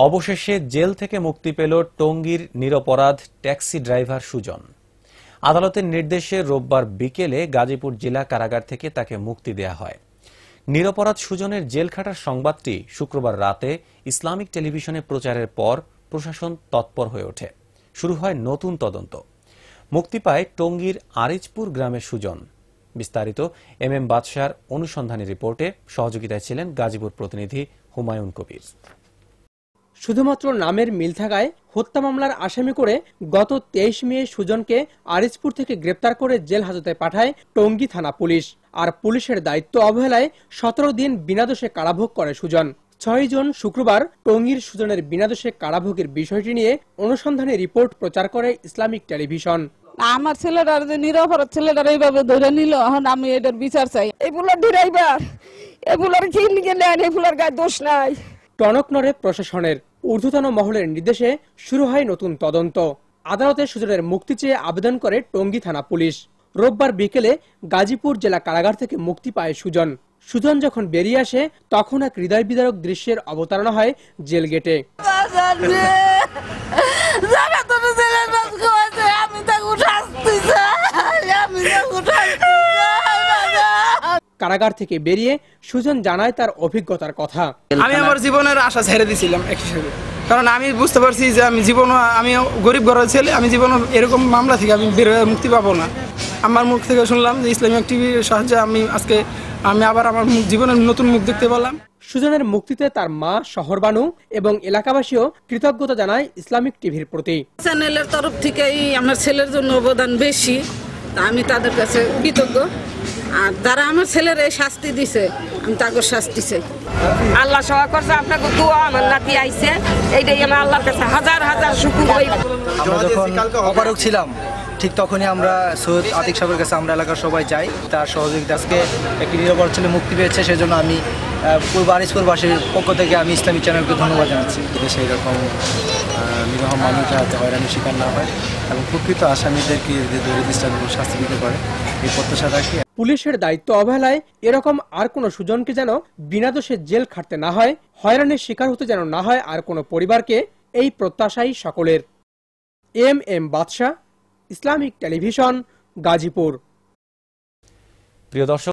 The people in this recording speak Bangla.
অবশেষে জেল থেকে মুক্তি পেল টঙ্গীর নিরপরাধ ট্যাক্সি ড্রাইভার সুজন। আদালতের নির্দেশে রোববার বিকেলে গাজীপুর জেলা কারাগার থেকে তাকে মুক্তি দেয়া হয়। নিরপরাধ সুজনের জেল খাটার সংবাদটি শুক্রবার রাতে ইসলামিক টেলিভিশনে প্রচারের পর প্রশাসন তৎপর হয়ে ওঠে। শুরু হয় নতুন তদন্ত। মুক্তি পায় টঙ্গীর আরিচপুর গ্রামের সুজন। বিস্তারিত এম বাদশার অনুসন্ধানী রিপোর্টে সহযোগিতায় ছিলেন গাজীপুর প্রতিনিধি হুমায়ুন কবির। শুধুমাত্র নামের মিল থাকায় হত্যা মামলার আসামি করে গত 23 মে সুজনকে আরিচপুর থেকে গ্রেপ্তার করে জেল হাজতে পাঠায় টঙ্গী থানা পুলিশ। আর পুলিশের দায়িত্ব অবহেলায় 17 দিন বিনাদোষে কারাভোগ করে সুজন। 6 জুন শুক্রবার টঙ্গীর সুজনের বিনাদোষে কারাভোগের বিষয়টি নিয়ে অনুসন্ধানী রিপোর্ট প্রচার করে ইসলামিক টেলিভিশন। আমার ছেলেটার যে নিরপরাধ ছেলেটার এইভাবে ধরে নিল, এখন আমি এটার বিচার চাই। এগুলোর ড্রাইভার, এগুলোর কি লিখে নেন, এগুলোর গায়ে দোষ নাই। টনক নড়ে প্রশাসনের। ঊর্ধ্বতন মহলের নির্দেশে শুরু হয় নতুন তদন্ত। আদালতে সুজনের মুক্তি চেয়ে আবেদন করে টঙ্গী থানা পুলিশ। রোববার বিকেলে গাজীপুর জেলা কারাগার থেকে মুক্তি পায় সুজন। সুজন যখন বেরিয়ে আসে তখন এক হৃদয় বিদারক দৃশ্যের অবতারণা হয় জেল গেটে। কারাগার থেকে বেরিয়ে সুজন জানায় তার অভিজ্ঞতার কথা। আমি আমার জীবনের আশা ছেড়ে দিয়েছিলাম এক হিসেবে, কারণ আমি বুঝতে পারছি যে আমি গরিব ঘরের ছেলে, আমি জীবন এরকম মামলা থেকে আমি বের হয়ে মুক্তি পাবো না। আমার মুখ থেকে শুনলাম যে ইসলামিক টিভির সাহায্যে আমি আবার আমার জীবনের নতুন মুখ দেখতে পেলাম। সুজনের মুক্তিতে তার মা শহরবানু এবং এলাকাবাসীও কৃতজ্ঞতা জানায় ইসলামিক টিভির প্রতি। চ্যানেলের তরফ থেকেই আমার ছেলের জন্য অবদান বেশি, আমি তাদের কাছে কৃতজ্ঞ। আর যারা আমার ছেলের এই শাস্তি দিছে, আমি তাকে শাস্তি চাই। আল্লাহ সহায় করছে, আপনাকে দোয়া, আমার নাতি আইছে, এইটাই আমি আল্লাহর কাছে হাজার হাজার শুকর করি। আমরা যখন অপারক ছিলাম ঠিক তখনই আমরা সৈয়দ আতিক সাহেবের কাছে আমরা এলাকার সবাই যাই, তার সহযোগিতা। আজকে একটি নিরপরাধ ছেলে মুক্তি পেয়েছে, সেজন্য আমি পূর্ব আরিচপুরবাসীর পক্ষ থেকে আমি ইসলামিক চ্যানেলকে ধন্যবাদ জানাচ্ছি। দেশে এরকম নিরহ মানুষ যাতে হয়রানির শিকার না হয় এবং প্রকৃত আসামিদেরকে দৃষ্টান্তমূলক শাস্তি দিতে পারে এই প্রত্যাশা রাখি। পুলিশের দায়িত্ব অবহেলায় এরকম আর কোনো সুজনকে যেন বিনা দোষে জেল খাটতে না হয়, হয়রানির শিকার হতে যেন না হয় আর কোনো পরিবারকে, এই প্রত্যাশাই সকলের। এম বাদশা, ইসলামিক টেলিভিশন, গাজীপুর। প্রিয় দর্শক।